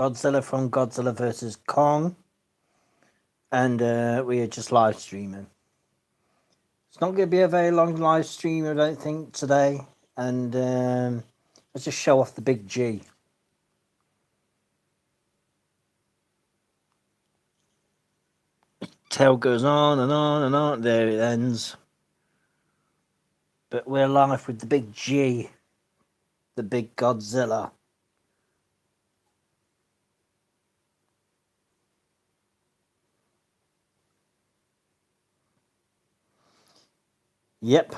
Godzilla from Godzilla versus Kong, and we are just live streaming. It's not going to be a very long live stream, I don't think, today, and let's just show off the big G. Tail goes on and on and on, there it ends. But we're live with the big G, the big Godzilla. Yep,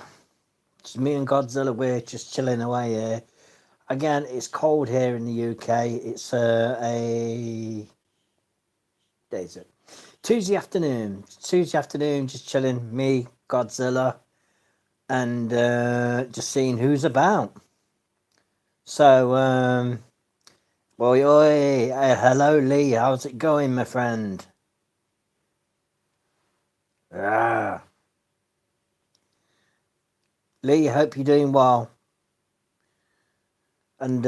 just me and Godzilla, we're just chilling away here. Again, it's cold here in the UK. It's a... Day is it? Tuesday afternoon, just chilling, me, Godzilla, and just seeing who's about. So, hello Lee, how's it going, my friend? Lee, hope you're doing well. And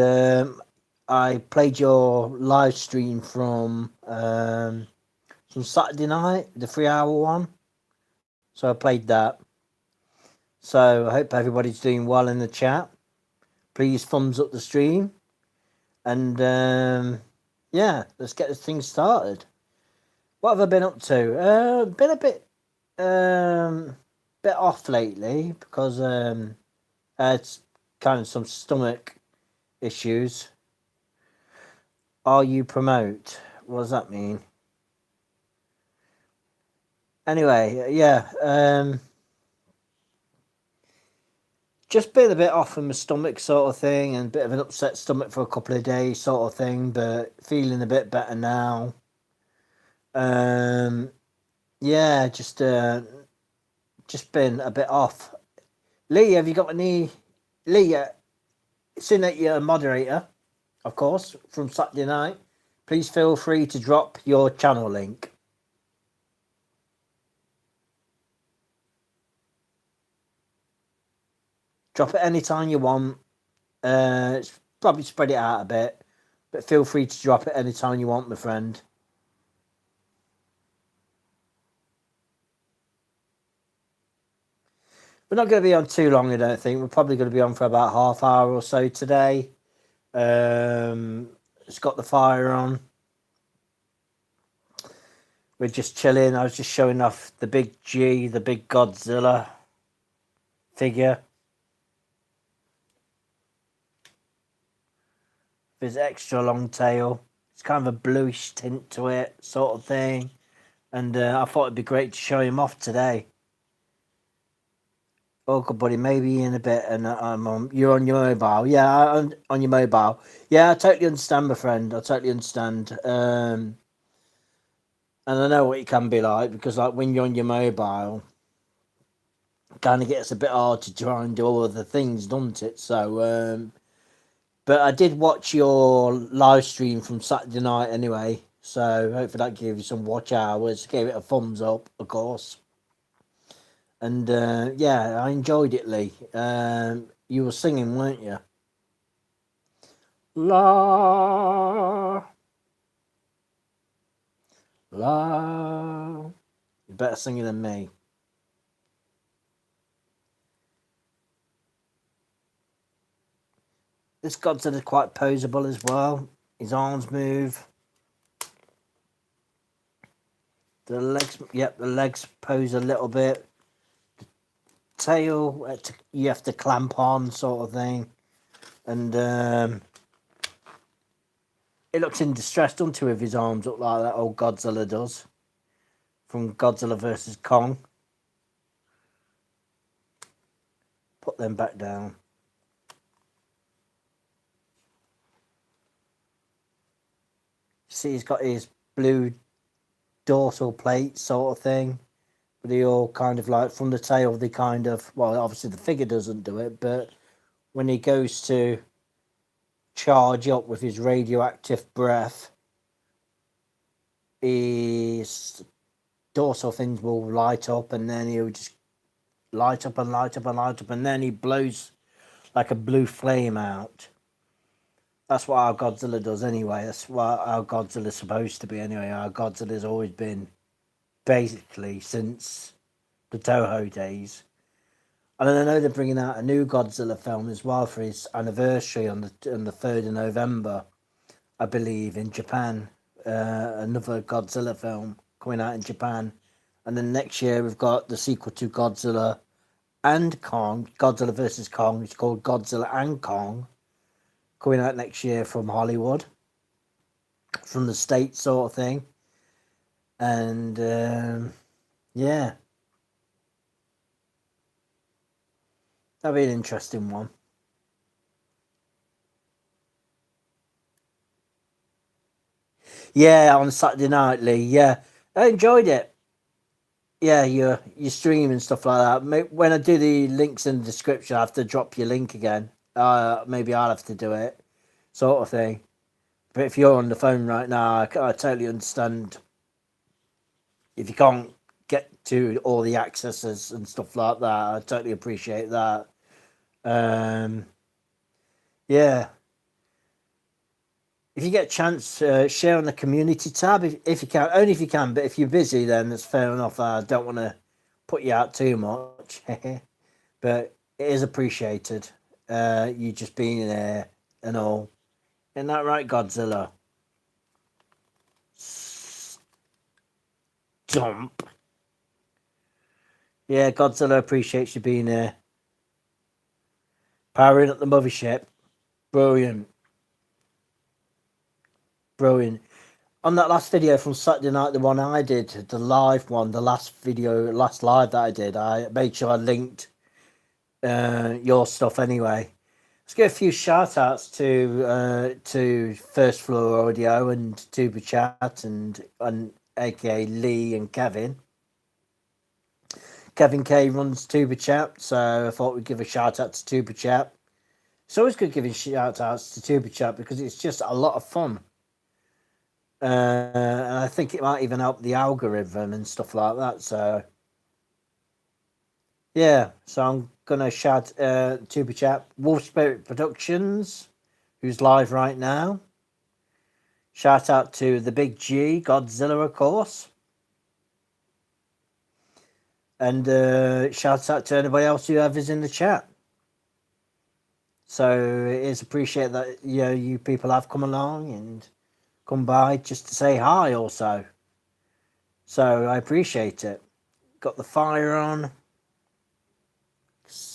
I played your live stream from Saturday night, the 3-hour one. So I played that. So I hope everybody's doing well in the chat. Please thumbs up the stream. And yeah, let's get this thing started. What have I been up to? Been a bit off lately because it's kind of some stomach issues. Are you promote? What does that mean? Anyway, yeah, just been a bit off in my stomach sort of thing, and a bit of an upset stomach for a couple of days sort of thing, but feeling a bit better now. Yeah, just been a bit off. Lee, have you got any... Lee, seeing that you're a moderator, of course, from Saturday night, please feel free to drop your channel link. Drop it anytime you want. Probably spread it out a bit, but feel free to drop it anytime you want, my friend. We're not going to be on too long, I don't think. We're probably going to be on for about half hour or so today. It's got the fire on. We're just chilling. I was just showing off the big G, the big Godzilla figure. His extra long tail. It's kind of a bluish tint to it, sort of thing. And I thought it'd be great to show him off today. Oh, good buddy, maybe in a bit, and you're on your mobile. Yeah, on your mobile. Yeah, I totally understand, my friend. I totally understand. And I know what it can be like, because like when you're on your mobile, it kind of gets a bit hard to try and do all of the things, doesn't it? So, but I did watch your live stream from Saturday night anyway, so hopefully that gave you some watch hours. Gave it a thumbs up, of course. And yeah, I enjoyed it, Lee. You were singing, weren't you? La, la. You're better singing than me. This Godzilla's quite poseable as well. His arms move. The legs, yep, the legs pose a little bit. The tail, you have to clamp on, sort of thing. And it looks in distress, doesn't it, with his arms up like that old Godzilla does. From Godzilla versus Kong. Put them back down. See, he's got his blue dorsal plate sort of thing. But they all kind of like, from the tail, they kind of... Well, obviously the figure doesn't do it, but when he goes to charge up with his radioactive breath, his dorsal things will light up, and then he'll just light up and light up and light up, and then he blows like a blue flame out. That's what our Godzilla does anyway. That's what our Godzilla's supposed to be anyway. Our Godzilla's always been basically since the Toho days. And I know they're bringing out a new Godzilla film as well for his anniversary on the 3rd of November, I believe, in Japan. Another Godzilla film coming out in Japan. And then next year we've got the sequel to Godzilla and Kong, Godzilla versus Kong. It's called Godzilla and Kong, coming out next year from Hollywood, from the States sort of thing. And yeah, that'll be an interesting one. Yeah, on Saturday night, Lee. Yeah, I enjoyed it. Yeah, your stream and stuff like that. When I do the links in the description, I have to drop your link again. Maybe I'll have to do it, sort of thing. But if you're on the phone right now, I totally understand if you can't get to all the accesses and stuff like that. I totally appreciate that. Yeah. If you get a chance, share on the community tab if you can, only if you can. But if you're busy, then that's fair enough. I don't want to put you out too much, but it is appreciated. You just being there and all. Isn't that right, Godzilla? Stomp. Yeah, Godzilla appreciates you being there. Powering up the mothership. Brilliant. Brilliant. On that last video from Saturday night, the one I did, the live one, the last live that I did, I made sure I linked your stuff anyway. Let's get a few shout outs to First Floor Audio and Tuber Chat and aka Lee and Kevin. Kevin K runs Tuber Chat, so I thought we'd give a shout out to Tuber Chat. It's always good giving shout outs to Tuber Chat because it's just a lot of fun. And I think it might even help the algorithm and stuff like that. So, yeah. So I'm gonna shout Tuber Chat, Wolvespirit Productions, who's live right now. Shout out to the Big G, Godzilla, of course. And shout out to anybody else who is in the chat. So it is appreciated that you people have come along and come by just to say hi also. So I appreciate it. Got the fire on.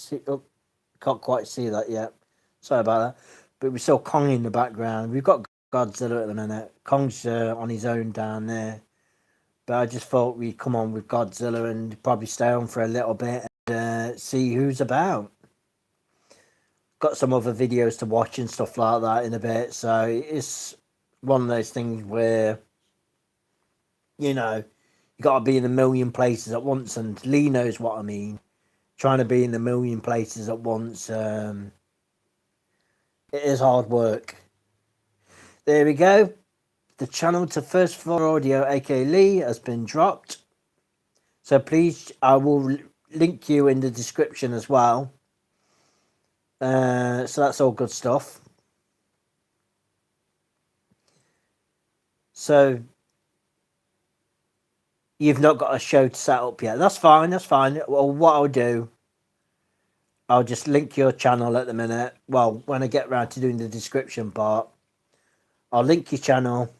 Can't quite see that yet. Sorry about that. But we saw Kong in the background. We've got Godzilla at the minute. Kong's on his own down there. But I just thought we'd come on with Godzilla and probably stay on for a little bit and see who's about. Got some other videos to watch and stuff like that in a bit. So it's one of those things where, you got to be in a million places at once. And Lee knows what I mean. Trying to be in a million places at once. It is hard work. There we go. The channel to First Floor Audio, aka Lee, has been dropped. So please, I will link you in the description as well. So that's all good stuff. So you've not got a show to set up yet. That's fine. Well, what I'll do, I'll just link your channel at the minute. Well, when I get around to doing the description part, I'll link your channel.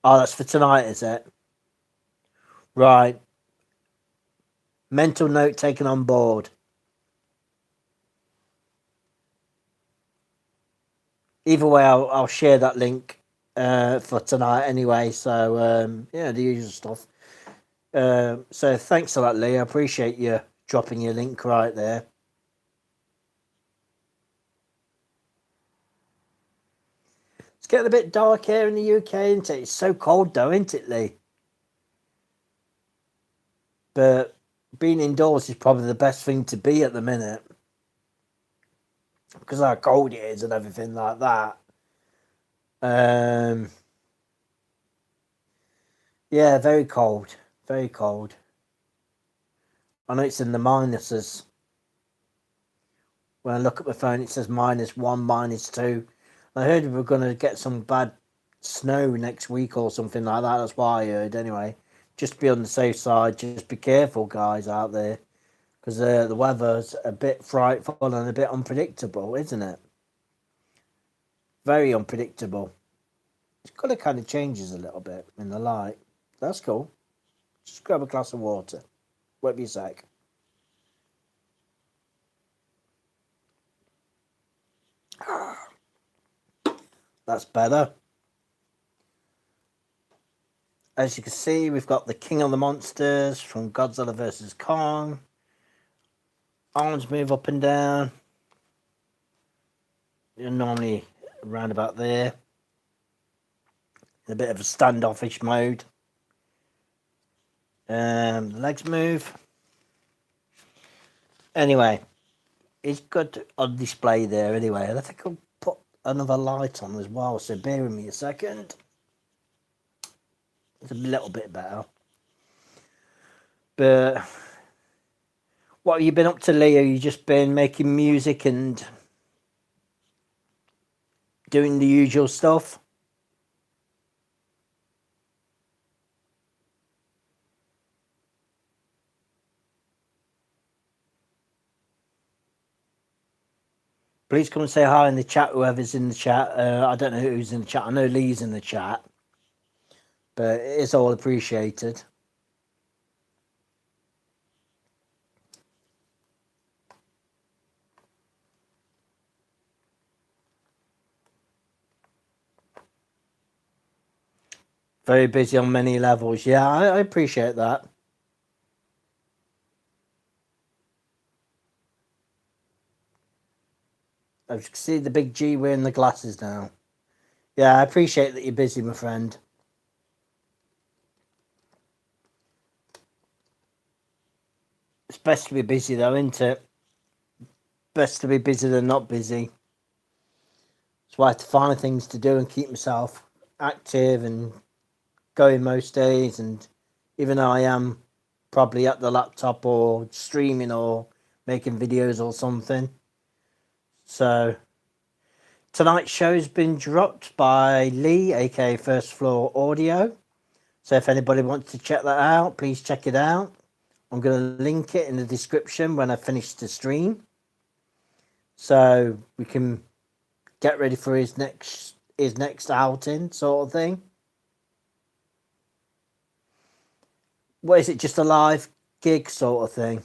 Oh, that's for tonight, is it? Right. Mental note taken on board. Either way, I'll share that link for tonight anyway. So, yeah, the usual stuff. So thanks a lot, Lee. I appreciate you dropping your link right there. It's getting a bit dark here in the UK, isn't it? It's so cold though, isn't it, Lee? But being indoors is probably the best thing to be at the minute. Because how cold it is and everything like that. Yeah, very cold. Very cold. I know it's in the minuses. When I look at my phone, it says -1, -2. I heard we were going to get some bad snow next week or something like that. That's what I heard anyway. Just be on the safe side. Just be careful, guys, out there. Because the weather's a bit frightful and a bit unpredictable, isn't it? Very unpredictable. It's got to kind of changes a little bit in the light. That's cool. Just grab a glass of water. Won't be a sec. That's better. As you can see, we've got the King of the Monsters from Godzilla vs. Kong. Arms move up and down. You're normally around about there. In a bit of a standoffish mode. Legs move. Anyway, it's good on display there anyway. And I think I'll put another light on as well, so bear with me a second. It's a little bit better. But what have you been up to, Leo? You just been making music and doing the usual stuff? Please come and say hi in the chat, whoever's in the chat. I don't know who's in the chat. I know Lee's in the chat. But it's all appreciated. Very busy on many levels. Yeah, I appreciate that. As you can see, the big G wearing the glasses now. Yeah, I appreciate that you're busy, my friend. It's best to be busy, though, isn't it? Best to be busy than not busy. That's why I have to find things to do and keep myself active and going most days. And even though I am probably at the laptop or streaming or making videos or something. So tonight's show's been dropped by Lee, aka First Floor Audio. So if anybody wants to check that out, please check it out. I'm going to link it in the description when I finish the stream. So we can get ready for his next outing sort of thing. What is it, just a live gig sort of thing?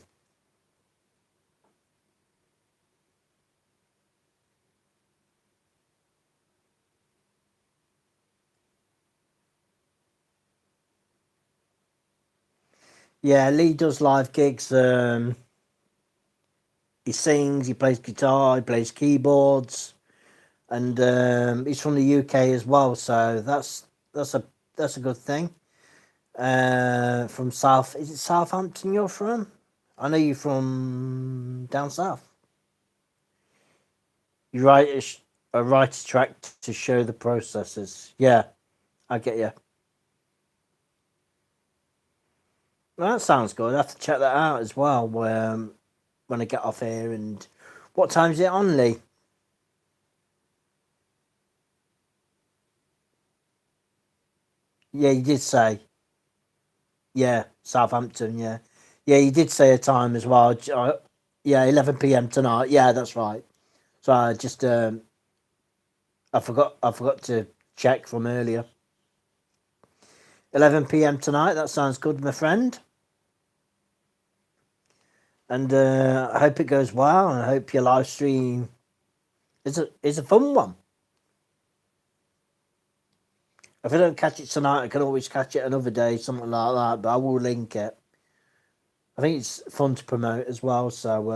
Yeah, Lee does live gigs. He sings, he plays guitar, he plays keyboards, and he's from the UK as well. So that's a good thing. From South, is it Southampton you're from? I know you're from down south. You write a writer track to show the processes. Yeah, I get you. Well, that sounds good. I have to check that out as well when I get off here. And what time is it on, Lee? Yeah, you did say. Yeah, Southampton. Yeah, yeah, you did say a time as well. Yeah, 11 p.m. tonight. Yeah, that's right. So I just I forgot to check from earlier. 11 p.m. tonight. That sounds good, my friend. And I hope it goes well. And I hope your live stream is a fun one. If I don't catch it tonight, I can always catch it another day, something like that. But I will link it. I think it's fun to promote as well. So,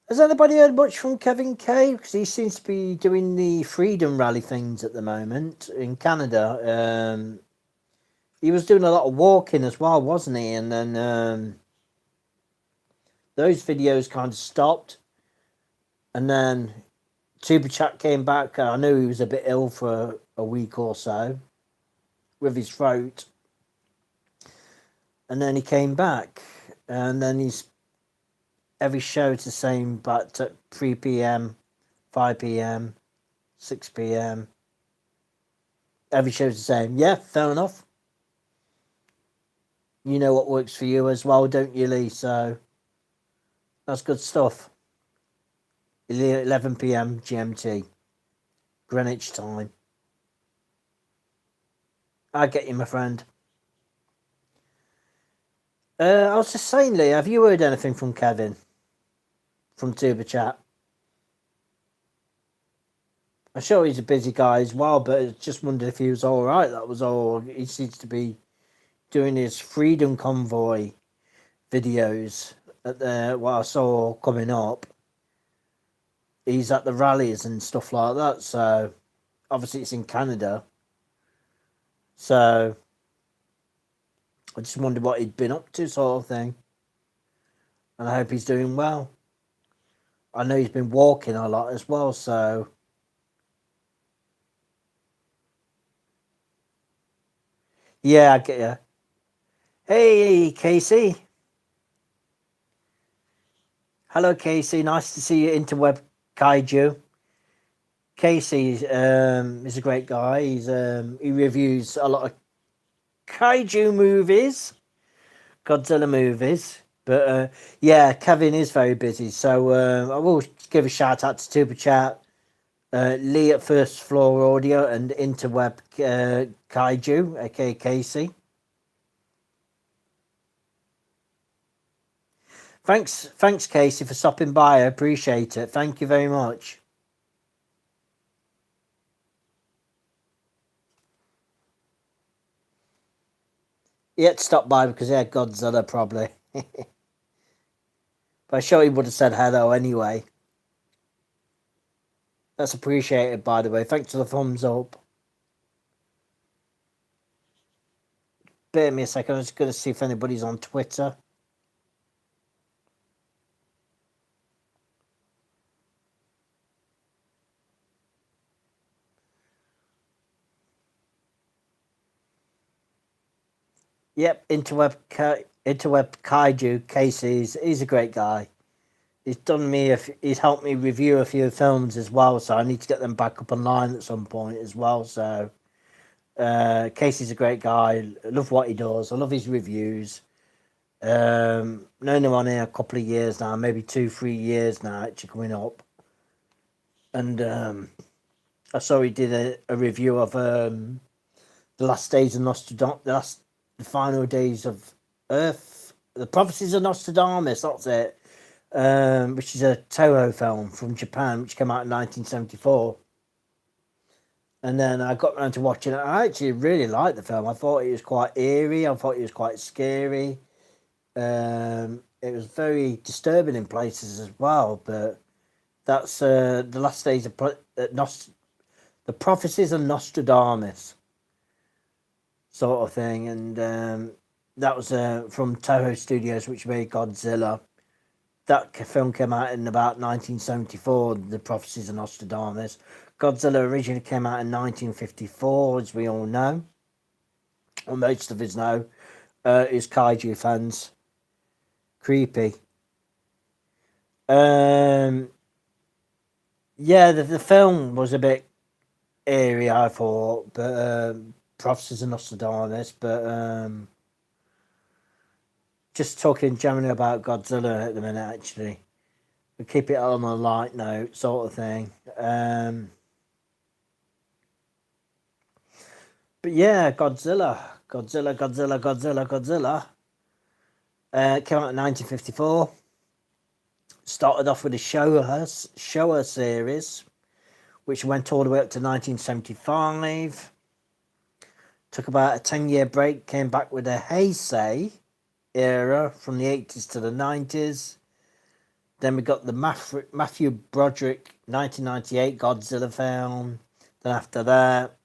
has anybody heard much from Kevin Kay? Because he seems to be doing the Freedom Rally things at the moment in Canada. He was doing a lot of walking as well, wasn't he? And then those videos kind of stopped. And then Super Chat came back. I knew he was a bit ill for a week or so with his throat. And then he came back. And then every show it's the same, but at 3 p.m., 5 p.m., 6 p.m. Every show's the same. Yeah, fair enough. You know what works for you as well, don't you, Lee? So that's good stuff. 11 p.m. GMT, Greenwich time. I get you, my friend. I was just saying, Lee, have you heard anything from Kevin from Tuber Chat? I'm sure he's a busy guy as well, but I just wondered if he was all right. That was all. He seems to be doing his Freedom Convoy videos at what I saw coming up. He's at the rallies and stuff like that. So obviously it's in Canada. So I just wondered what he'd been up to, sort of thing. And I hope he's doing well. I know he's been walking a lot as well, so. Yeah, I get you. Hey, Casey. Hello, Casey. Nice to see you, Interwebkaiju. Casey is a great guy. He reviews a lot of Kaiju movies, Godzilla movies. But yeah, Kevin is very busy. So I will give a shout out to Tuber Chat, Lee at First Floor Audio, and Interweb Kaiju, aka Casey. Thanks, Casey, for stopping by. I appreciate it. Thank you very much. He had to stop by because he had Godzilla, probably. But I'm sure he would have said hello anyway. That's appreciated, by the way. Thanks for the thumbs up. Bear me a second. I'm just going to see if anybody's on Twitter. Yep, Interwebkaiju, Casey. He's a great guy. He's helped me review a few films as well, so I need to get them back up online at some point as well. So Casey's a great guy. I love what he does. I love his reviews. Known him on here a couple of years now, maybe 2-3 years now, actually coming up. And I saw he did a review of the last days of Nostradamus, the final days of Earth, the prophecies of Nostradamus. That's it. Which is a Toho film from Japan, which came out in 1974. And then I got around to watching it. I actually really liked the film. I thought it was quite eerie. I thought it was quite scary. It was very disturbing in places as well. But that's the last days of the prophecies of Nostradamus, sort of thing. And that was from Toho Studios, which made Godzilla. That film came out in about 1974, The Prophecies of Nostradamus. Godzilla originally came out in 1954, as we all know. Or most of us know. Is Kaiju fans. Creepy. Yeah, the film was a bit eerie, I thought. But Prophecies of Nostradamus. But just talking generally about Godzilla at the minute, actually. We keep it on a light note, sort of thing. But yeah, Godzilla. Came out in 1954. Started off with a Showa series, which went all the way up to 1975. Took about a 10-year break, came back with a Heisei era from the 80s to the 90s. Then we got the Matthew Broderick 1998 Godzilla film. Then after that,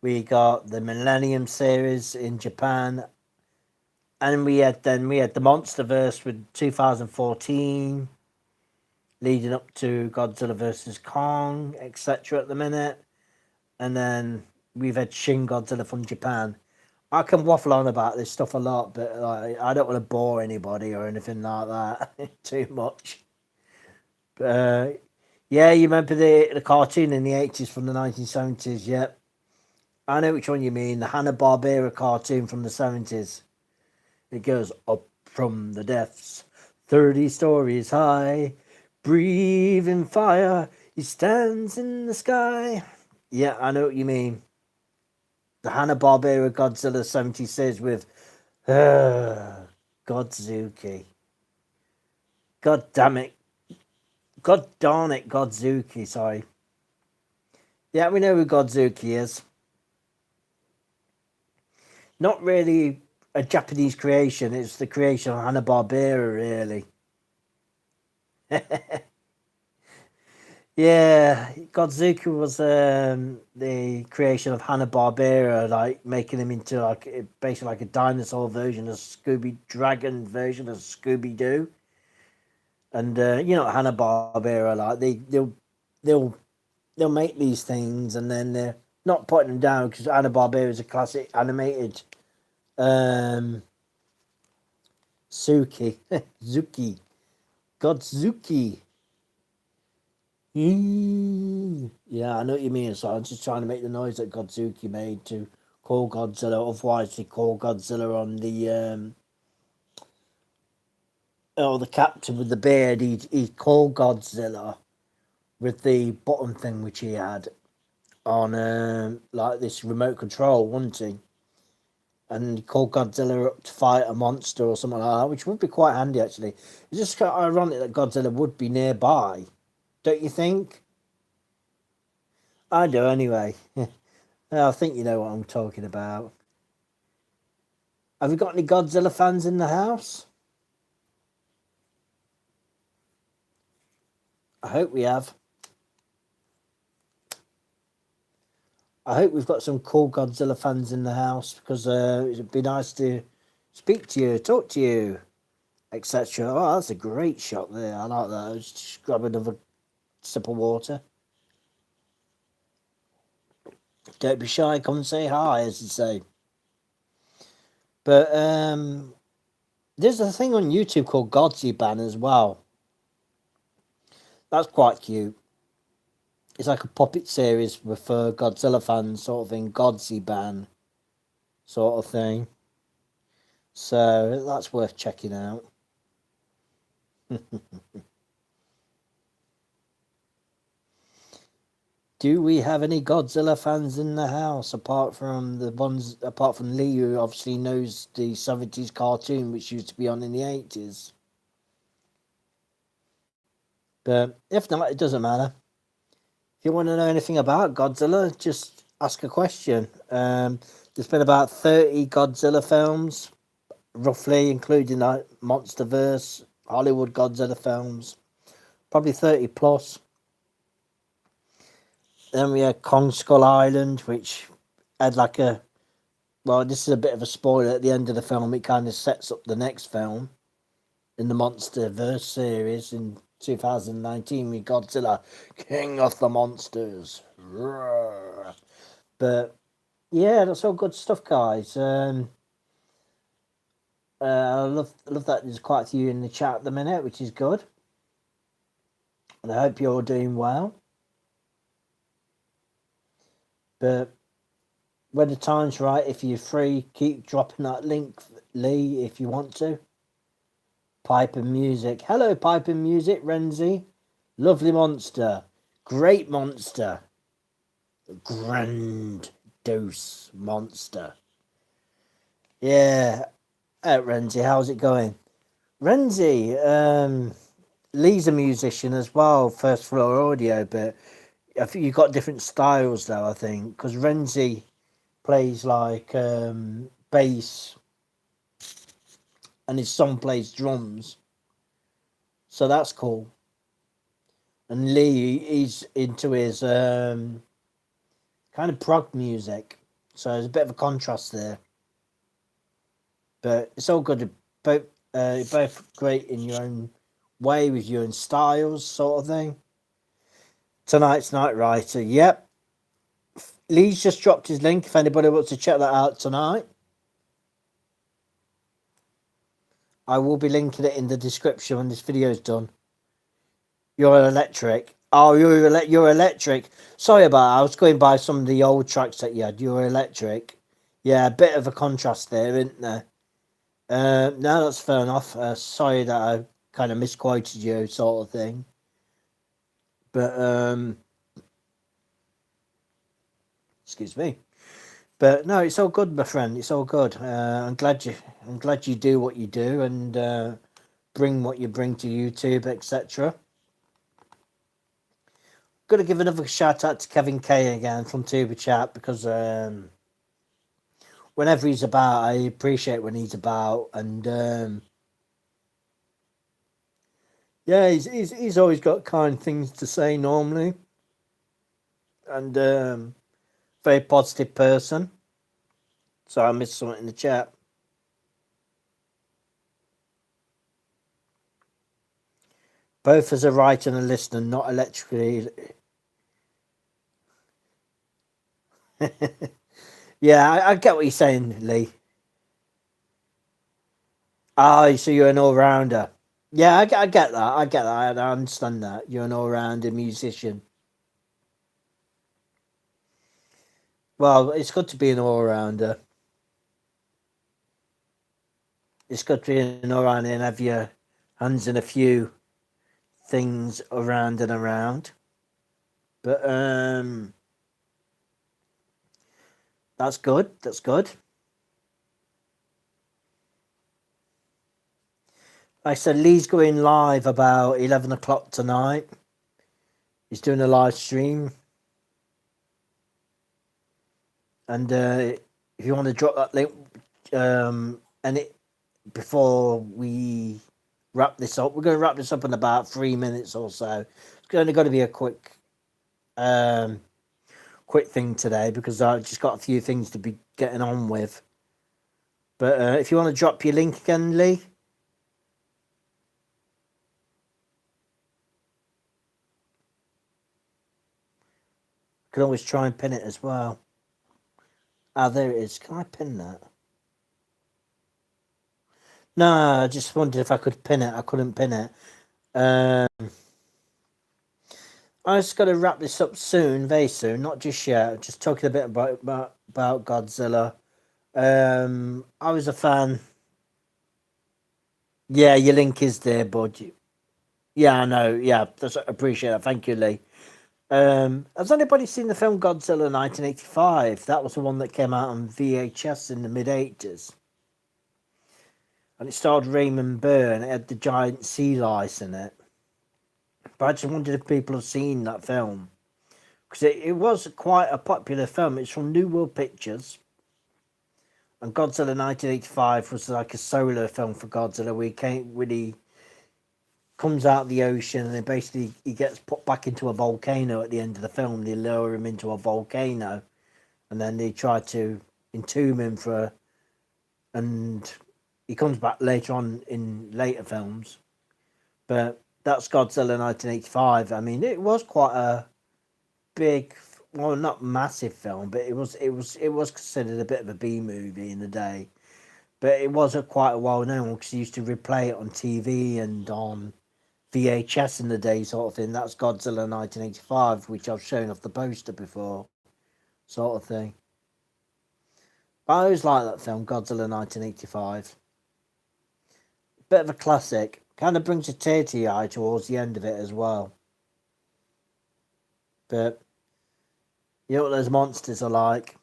we got the Millennium series in Japan. And we had the Monsterverse with 2014, leading up to Godzilla vs. Kong, etc. at the minute. And then we've had Shin Godzilla from Japan. I can waffle on about this stuff a lot, but I don't want to bore anybody or anything like that too much. But Yeah, you remember the cartoon in the 80s from the 1970s? Yep. I know which one you mean. The Hanna-Barbera cartoon from the 70s. It goes up from the depths, 30 stories high, breathing fire. He stands in the sky. Yeah, I know what you mean. The Hanna-Barbera Godzilla 76 with Godzooky. God damn it. God darn it, Godzooky, sorry. Yeah, we know who Godzooky is. Not really a Japanese creation, it's the creation of Hanna-Barbera, really. Yeah, Godzooky was the creation of Hanna-Barbera, like making him into like basically like a dinosaur version, a Scooby Dragon version of Scooby Doo. And you know Hanna-Barbera, like they'll they'll make these things and then they're not putting them down because Hanna-Barbera is a classic animated Suki Zuki Godzooky. Yeah, I know what you mean. So I'm just trying to make the noise that Godzooky made to call Godzilla. Otherwise, they call Godzilla on the the captain with the beard. He'd call Godzilla with the button thing which he had on like this remote control, wasn't he? And he called Godzilla up to fight a monster or something like that, which would be quite handy actually. It's just kind of ironic that Godzilla would be nearby, don't you think? I do anyway. I think you know what I'm talking about. Have you got any Godzilla fans in the house? I hope we have. I hope we've got some cool Godzilla fans in the house because it'd be nice to speak to you, talk to you, etc. Oh, that's a great shot there. I like that. Let's just grab another sip of water. Don't be shy. Come and say hi, as you say. But there's a thing on YouTube called Godziban as well. That's quite cute. It's like a puppet series with Godzilla fans, sort of thing. Godziban, sort of thing. So that's worth checking out. Do we have any Godzilla fans in the house apart from Lee, who obviously knows the 70s cartoon which used to be on in the 80s? But if not, it doesn't matter. If you want to know anything about Godzilla, just ask a question. There's been about 30 Godzilla films, roughly, including like Monsterverse, Hollywood Godzilla films, probably 30 plus. Then we had Kong Skull Island, which had like a... Well, this is a bit of a spoiler. At the end of the film, it kind of sets up the next film in the Monsterverse series in 2019 with Godzilla, King of the Monsters. Roar. But yeah, that's all good stuff, guys. I love that there's quite a few in the chat at the minute, which is good. And I hope you're all doing well. But when the time's right, if you're free, keep dropping that link, Lee, if you want to. Pipe and Music. Hello, Pipe and Music, Renzi. Lovely monster. Great monster. Grand dose monster. Yeah. Renzi, how's it going? Renzi, Lee's a musician as well, First Floor Audio, but I think you've got different styles though, I think, because Renzi plays like bass and his son plays drums. So that's cool. And Lee, he's into his kind of prog music. So there's a bit of a contrast there. But it's all good. Both great in your own way with your own styles, sort of thing. Tonight's Night Writer. Yep. Lee's just dropped his link if anybody wants to check that out tonight. I will be linking it in the description when this video is done. You're electric. Oh, you're electric. Sorry about that. I was going by some of the old tracks that you had. You're electric. Yeah, a bit of a contrast there, isn't there? No, that's fair enough. Sorry that I kind of misquoted you, sort of thing. But excuse me. But no, it's all good, my friend. It's all good. I'm glad you do what you do and bring what you bring to YouTube, etc. Got to give another shout out to Kevin K again from Tuber Chat because whenever he's about, I appreciate when he's about, and yeah, he's always got kind things to say normally, and very positive person. So I missed something in the chat. Both as a writer and a listener, not electrically. Yeah, I get what you're saying, Lee. Ah, so you're an all rounder. Yeah, I get that. I get that. I understand that. You're an all rounder musician. Well, it's good to be an all rounder. It's good to be an all rounder and have your hands in a few things around and around. But that's good. That's good. Like I said, Lee's going live about 11 o'clock tonight. He's doing a live stream. And if you want to drop that link, and it before we wrap this up, we're going to wrap this up in about 3 minutes or so. It's only going to be a quick thing today because I just got a few things to be getting on with. But if you want to drop your link again, Lee. I can always try and pin it as well. Ah, there it is. Can I pin that? No, I just wondered if I could pin it. I couldn't pin it. I just got to wrap this up soon, very soon, not just yet. Just talking a bit about Godzilla. I was a fan. Yeah, your link is there, bud. Yeah, I know. Yeah, that's, I appreciate that. Thank you, Lee. Has anybody seen the film Godzilla 1985? That was the one that came out on VHS in the mid 80s. And it starred Raymond Burr and it had the giant sea lice in it. But I just wondered if people have seen that film. Because it was quite a popular film. It's from New World Pictures. And Godzilla 1985 was like a solo film for Godzilla where he comes out of the ocean and then basically he gets put back into a volcano at the end of the film. They lower him into a volcano and then they try to entomb him and he comes back later on in later films. But that's Godzilla 1985. I mean, it was quite a big, well, not massive film, but it was considered a bit of a B movie in the day. But it was quite well known because he used to replay it on TV and on VHS in the day, sort of thing. That's Godzilla 1985, which I've shown off the poster before, sort of thing. But I always like that film, Godzilla 1985. Bit of a classic. Kind of brings a tear to your eye towards the end of it as well. But you know what those monsters are like?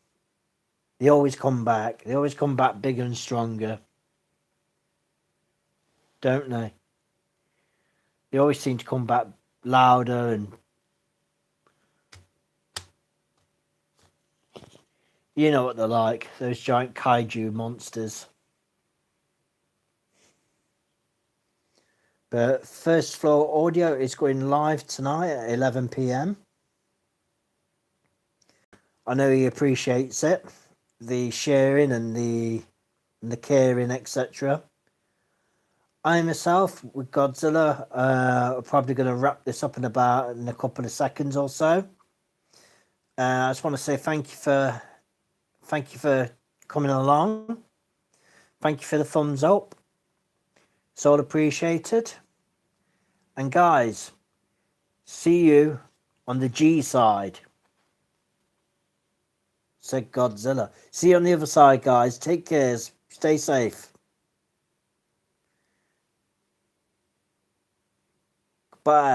They always come back. They always come back bigger and stronger. Don't they? They always seem to come back louder and you know what they're like, those giant kaiju monsters. But First Floor Audio is going live tonight at 11 p.m. I know he appreciates it, the sharing and the caring, etc. I myself with Godzilla are probably going to wrap this up in a couple of seconds or so. I just want to say thank you for coming along. Thank you for the thumbs up. It's all appreciated. And guys, See you on the G side, said Godzilla. See you on the other side, guys. Take care. Stay safe. Bye.